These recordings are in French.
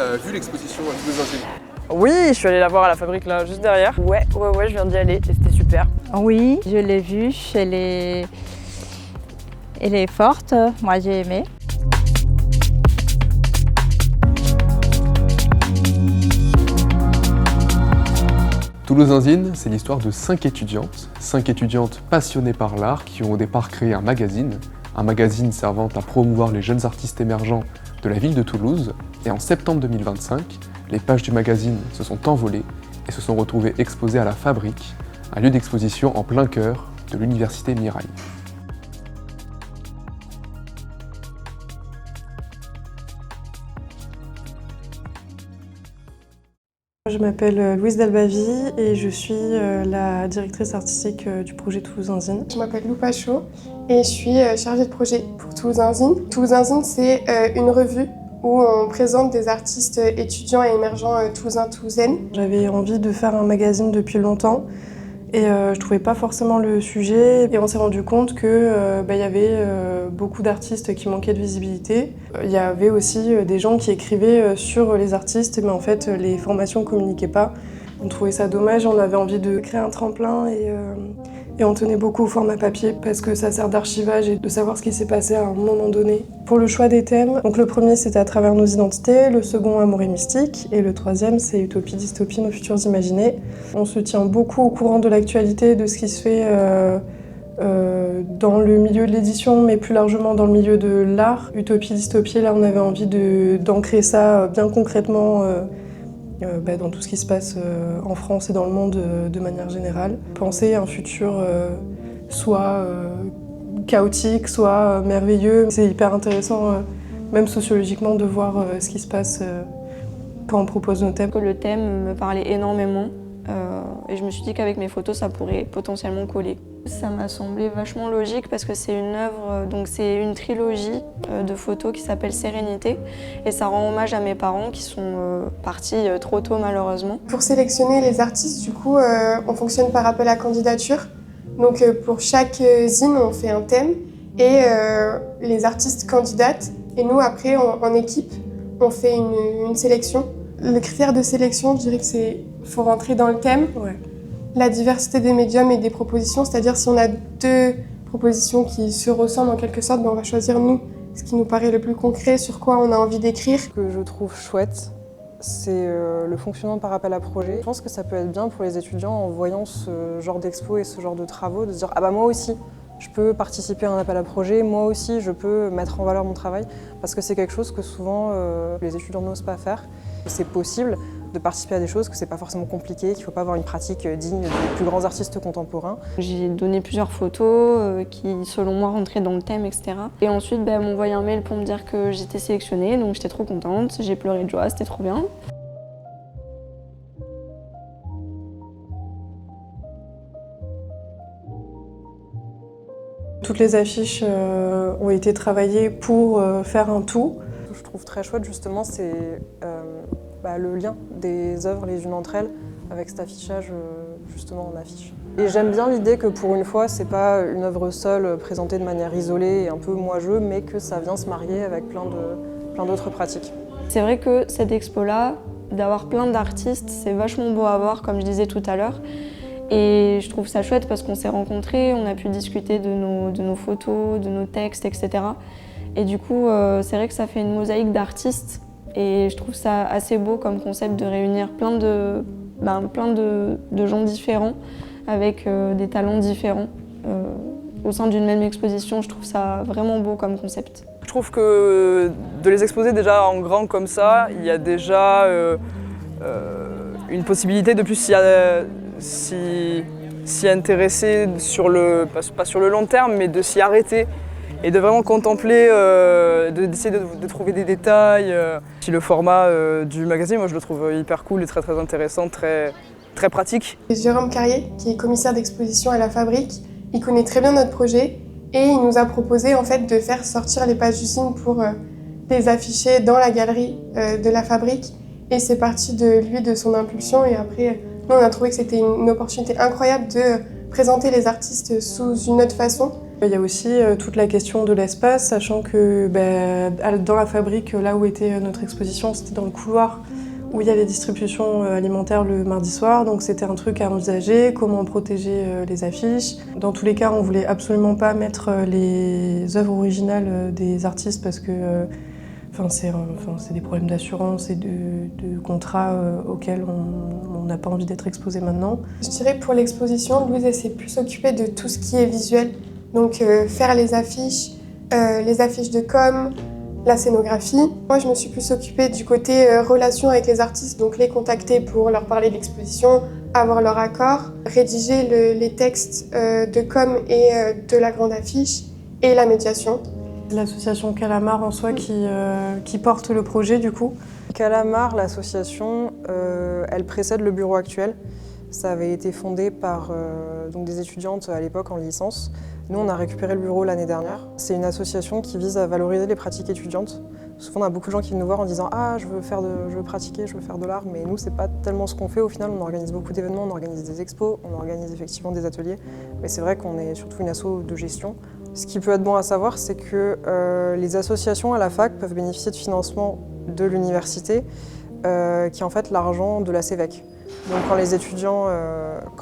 t'as vu l'exposition à Toulouse-Inzine? Oui, je suis allée la voir à la fabrique là, juste derrière. Ouais, je viens d'y aller et c'était super. Oui, je l'ai vue, elle est forte, moi j'ai aimé. Toulouse-Inzine, c'est l'histoire de 5 étudiantes passionnées par l'art qui ont au départ créé un magazine servant à promouvoir les jeunes artistes émergents de la ville de Toulouse. Et en septembre 2025, les pages du magazine se sont envolées et se sont retrouvées exposées à la Fabrique, un lieu d'exposition en plein cœur de l'université Mirail. Je m'appelle Louise Dalbavi et je suis la directrice artistique du projet Toulouse-Inzine. Je m'appelle Lou Pachot et je suis chargée de projet pour Toulouse-Inzine. Toulouse-Inzine, c'est une revue où on présente des artistes étudiants et émergents toulousains-toulousaines. J'avais envie de faire un magazine depuis longtemps et je trouvais pas forcément le sujet. Et on s'est rendu compte que y avait beaucoup d'artistes qui manquaient de visibilité. Il y avait aussi des gens qui écrivaient sur les artistes, mais en fait les formations communiquaient pas. On trouvait ça dommage, on avait envie de créer un tremplin et on tenait beaucoup au format papier parce que ça sert d'archivage et de savoir ce qui s'est passé à un moment donné. Pour le choix des thèmes, donc le premier c'était à travers nos identités, le second amour et mystique et le troisième c'est utopie, dystopie, nos futurs imaginés. On se tient beaucoup au courant de l'actualité, de ce qui se fait dans le milieu de l'édition, mais plus largement dans le milieu de l'art. Utopie, dystopie, là on avait envie d'ancrer ça bien concrètement dans tout ce qui se passe en France et dans le monde de manière générale. Penser à un futur soit chaotique, soit merveilleux. C'est hyper intéressant, même sociologiquement, de voir ce qui se passe quand on propose nos thèmes. Le thème me parlait énormément et je me suis dit qu'avec mes photos, ça pourrait potentiellement coller. Ça m'a semblé vachement logique parce que c'est une œuvre, donc c'est une trilogie de photos qui s'appelle Sérénité et ça rend hommage à mes parents qui sont partis trop tôt malheureusement. Pour sélectionner les artistes, du coup, on fonctionne par appel à candidature. Donc pour chaque zine, on fait un thème et les artistes candidatent et nous après, en équipe, on fait une sélection. Le critère de sélection, je dirais que c'est faut rentrer dans le thème. Ouais. La diversité des médiums et des propositions, c'est-à-dire si on a deux propositions qui se ressemblent en quelque sorte, on va choisir nous ce qui nous paraît le plus concret, sur quoi on a envie d'écrire. Ce que je trouve chouette, c'est le fonctionnement par appel à projet. Je pense que ça peut être bien pour les étudiants en voyant ce genre d'expo et ce genre de travaux, de se dire « Ah bah moi aussi, je peux participer à un appel à projet, moi aussi je peux mettre en valeur mon travail » parce que c'est quelque chose que souvent les étudiants n'osent pas faire. C'est possible de participer à des choses, que c'est pas forcément compliqué, qu'il faut pas avoir une pratique digne des plus grands artistes contemporains. J'ai donné plusieurs photos qui, selon moi, rentraient dans le thème, etc. Et ensuite, elles m'ont envoyé un mail pour me dire que j'étais sélectionnée, donc j'étais trop contente, j'ai pleuré de joie, c'était trop bien. Toutes les affiches ont été travaillées pour faire un tout. Ce que je trouve très chouette, justement, c'est le lien des œuvres les unes entre elles avec cet affichage justement en affiche. Et j'aime bien l'idée que pour une fois, c'est pas une œuvre seule présentée de manière isolée et un peu moi-je, mais que ça vient se marier avec plein d'autres pratiques. C'est vrai que cette expo-là, d'avoir plein d'artistes, c'est vachement beau à voir, comme je disais tout à l'heure. Et je trouve ça chouette parce qu'on s'est rencontrés, on a pu discuter de nos photos, de nos textes, etc. Et du coup, c'est vrai que ça fait une mosaïque d'artistes. Et je trouve ça assez beau comme concept de réunir plein de gens différents avec des talents différents au sein d'une même exposition. Je trouve ça vraiment beau comme concept. Je trouve que de les exposer déjà en grand comme ça, il y a déjà une possibilité de plus s'y intéresser pas sur le long terme, mais de s'y arrêter et de vraiment contempler, d'essayer de trouver des détails. Puis le format du magazine, moi je le trouve hyper cool et très très intéressant, très pratique. Jérôme Carrier, qui est commissaire d'exposition à la Fabrique, il connaît très bien notre projet et il nous a proposé en fait de faire sortir les pages du signe pour les afficher dans la galerie de la Fabrique. Et c'est parti de lui, de son impulsion. Et après, nous on a trouvé que c'était une opportunité incroyable de présenter les artistes sous une autre façon. Il y a aussi toute la question de l'espace, sachant que dans la fabrique, là où était notre exposition, c'était dans le couloir où il y a les distributions alimentaires le mardi soir, donc c'était un truc à envisager, comment protéger les affiches. Dans tous les cas, on voulait absolument pas mettre les œuvres originales des artistes parce que c'est des problèmes d'assurance et de contrats auxquels on n'a pas envie d'être exposé maintenant. Je dirais pour l'exposition, Louise elle s'est plus occupée de tout ce qui est visuel, donc faire les affiches de com, la scénographie. Moi, je me suis plus occupée du côté relation avec les artistes, donc les contacter pour leur parler de l'exposition, avoir leur accord, rédiger les textes de com et de la grande affiche et la médiation. L'association Calamar en soi qui porte le projet du coup. Calamar, l'association, elle précède le bureau actuel. Ça avait été fondé par donc des étudiantes à l'époque en licence. Nous, on a récupéré le bureau l'année dernière. C'est une association qui vise à valoriser les pratiques étudiantes. Souvent, on a beaucoup de gens qui viennent nous voir en disant « Ah, je veux pratiquer, je veux faire de l'art », mais nous, c'est pas tellement ce qu'on fait. Au final, on organise beaucoup d'événements, on organise des expos, on organise effectivement des ateliers. Mais c'est vrai qu'on est surtout une asso de gestion. Ce qui peut être bon à savoir, c'est que les associations à la fac peuvent bénéficier de financement de l'université, qui est en fait l'argent de la CEVEC. Donc quand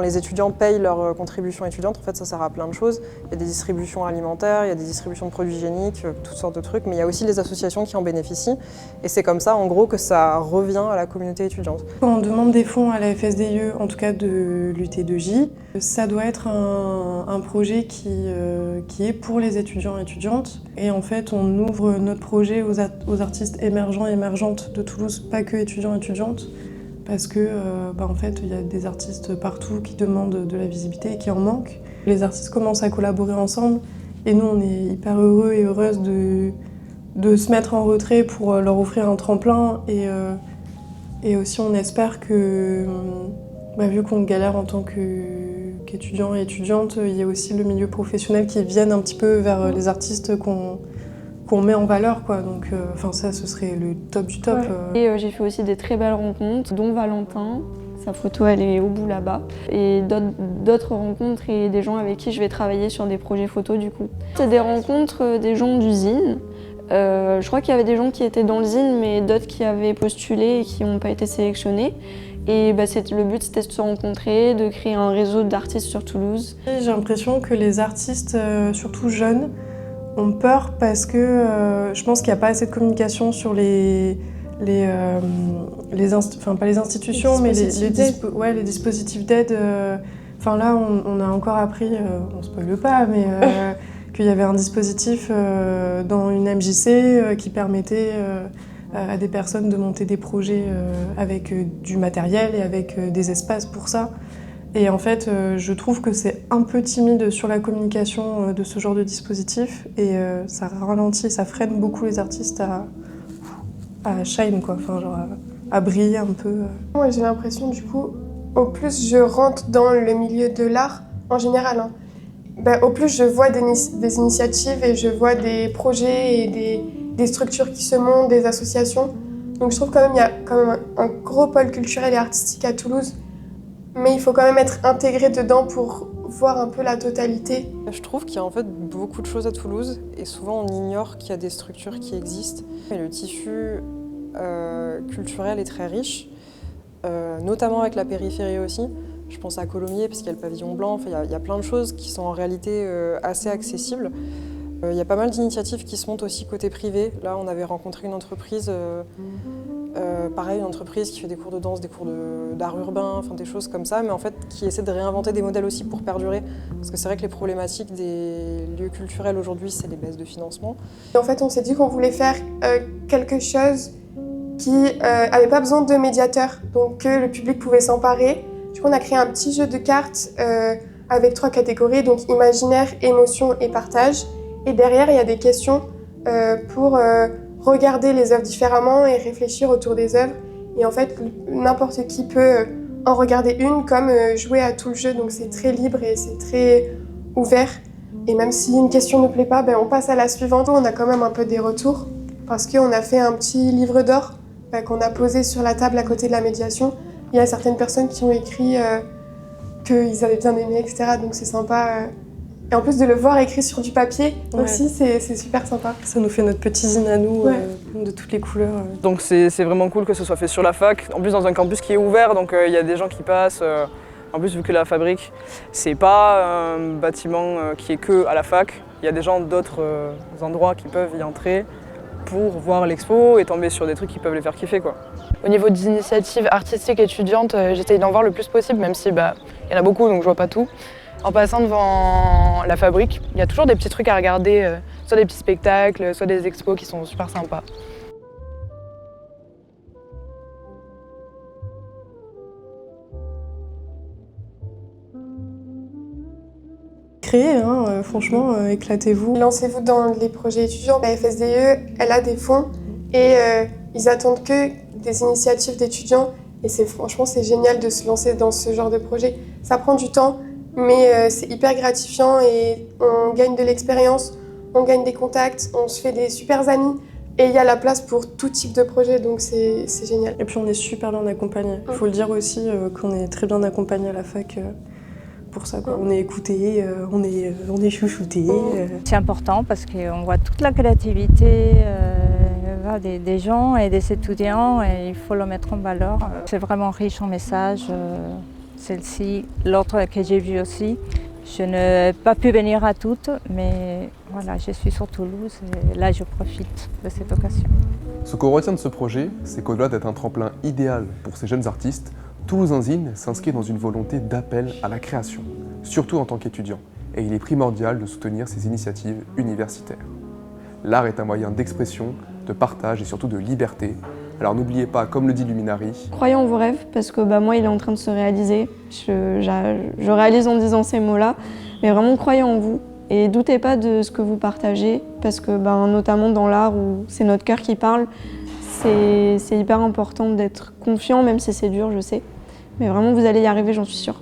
les étudiants payent leur contribution étudiante, en fait ça sert à plein de choses. Il y a des distributions alimentaires, il y a des distributions de produits hygiéniques, toutes sortes de trucs, mais il y a aussi les associations qui en bénéficient. Et c'est comme ça en gros que ça revient à la communauté étudiante. Quand on demande des fonds à la FSDIE, en tout cas de l'UT2J, ça doit être un projet qui est pour les étudiants et étudiantes. Et en fait on ouvre notre projet aux artistes émergents et émergentes de Toulouse, pas que étudiants et étudiantes. Parce que en fait, il y a des artistes partout qui demandent de la visibilité et qui en manquent. Les artistes commencent à collaborer ensemble et nous, on est hyper heureux et heureuses de se mettre en retrait pour leur offrir un tremplin. Et aussi, on espère que, vu qu'on galère en tant qu'étudiants et étudiantes, il y a aussi le milieu professionnel qui vienne un petit peu vers les artistes qu'on met en valeur, quoi. Donc ça, ce serait le top du top. Ouais. Et j'ai fait aussi des très belles rencontres, dont Valentin. Sa photo, elle est au bout là-bas. Et d'autres rencontres et des gens avec qui je vais travailler sur des projets photos, du coup. C'est des rencontres des gens du Zine. Je crois qu'il y avait des gens qui étaient dans le Zine, mais d'autres qui avaient postulé et qui n'ont pas été sélectionnés. Et le but, c'était de se rencontrer, de créer un réseau d'artistes sur Toulouse. J'ai l'impression que les artistes, surtout jeunes, ont peur parce que je pense qu'il n'y a pas assez de communication sur pas les institutions, mais les dispositifs d'aide. Là, on a encore appris, on ne spoile pas, mais qu'il y avait un dispositif dans une MJC qui permettait à des personnes de monter des projets avec du matériel et avec des espaces pour ça. Et en fait, je trouve que c'est un peu timide sur la communication de ce genre de dispositif et ça ralentit, ça freine beaucoup les artistes à shine, quoi. À briller un peu. Moi, j'ai l'impression, du coup, au plus je rentre dans le milieu de l'art, en général, au plus je vois des initiatives et je vois des projets et des structures qui se montent, des associations. Donc je trouve quand même qu'il y a quand même un gros pôle culturel et artistique à Toulouse. Mais il faut quand même être intégré dedans pour voir un peu la totalité. Je trouve qu'il y a en fait beaucoup de choses à Toulouse et souvent on ignore qu'il y a des structures qui existent. Et le tissu culturel est très riche, notamment avec la périphérie aussi. Je pense à Colomiers parce qu'il y a le pavillon blanc, il y a plein de choses qui sont en réalité assez accessibles. Il y a pas mal d'initiatives qui se montent aussi côté privé. Là, on avait rencontré une entreprise, pareil, une entreprise qui fait des cours de danse, des cours d'art urbain, des choses comme ça, mais en fait qui essaie de réinventer des modèles aussi pour perdurer. Parce que c'est vrai que les problématiques des lieux culturels aujourd'hui, c'est les baisses de financement. Et en fait, on s'est dit qu'on voulait faire quelque chose qui n'avait pas besoin de médiateur, donc que le public pouvait s'emparer. Du coup, on a créé un petit jeu de cartes avec 3 catégories, donc imaginaire, émotion et partage. Et derrière, il y a des questions pour regarder les œuvres différemment et réfléchir autour des œuvres. Et en fait, n'importe qui peut en regarder une comme jouer à tout le jeu. Donc c'est très libre et c'est très ouvert. Et même si une question ne plaît pas, on passe à la suivante. On a quand même un peu des retours parce qu'on a fait un petit livre d'or qu'on a posé sur la table à côté de la médiation. Il y a certaines personnes qui ont écrit qu'ils avaient bien aimé, etc. Donc c'est sympa Et en plus de le voir écrit sur du papier Ouais. aussi, c'est super sympa. Ça nous fait notre petit zine à nous, Ouais. de toutes les couleurs. Donc c'est vraiment cool que ce soit fait sur la fac. En plus dans un campus qui est ouvert, donc il y a des gens qui passent. En plus vu que la fabrique, c'est pas un bâtiment qui est que à la fac. Il y a des gens d'autres endroits qui peuvent y entrer pour voir l'expo et tomber sur des trucs qui peuvent les faire kiffer, quoi. Au niveau des initiatives artistiques étudiantes, j'essaye d'en voir le plus possible, même si y en a beaucoup donc je vois pas tout. En passant devant la fabrique, il y a toujours des petits trucs à regarder, soit des petits spectacles, soit des expos qui sont super sympas. Créer, hein, franchement, éclatez-vous. Lancez-vous dans les projets étudiants. La FSDE, elle a des fonds et ils attendent que des initiatives d'étudiants. Et franchement, c'est génial de se lancer dans ce genre de projet. Ça prend du temps, mais c'est hyper gratifiant et on gagne de l'expérience, on gagne des contacts, on se fait des super amis. Et il y a la place pour tout type de projet, donc c'est génial. Et puis on est super bien accompagnés. Il faut le dire aussi qu'on est très bien accompagnés à la fac pour ça, quoi. On est écoutés, on est chouchoutés. C'est important parce qu'on voit toute la créativité des gens et des étudiants et il faut le mettre en valeur. C'est vraiment riche en messages. Celle-ci, l'autre que j'ai vue aussi. Je n'ai pas pu venir à toutes, mais voilà, je suis sur Toulouse et là je profite de cette occasion. Ce qu'on retient de ce projet, c'est qu'au-delà d'être un tremplin idéal pour ces jeunes artistes, Toulouse Zine s'inscrit dans une volonté d'appel à la création, surtout en tant qu'étudiant, et il est primordial de soutenir ces initiatives universitaires. L'art est un moyen d'expression, de partage et surtout de liberté. Alors n'oubliez pas, comme le dit Luminari, Croyez en vos rêves, parce que moi, il est en train de se réaliser. Je réalise en disant ces mots-là, mais vraiment croyez en vous. Et doutez pas de ce que vous partagez, parce que notamment dans l'art où c'est notre cœur qui parle, c'est hyper important d'être confiant, même si c'est dur, je sais. Mais vraiment, vous allez y arriver, j'en suis sûre.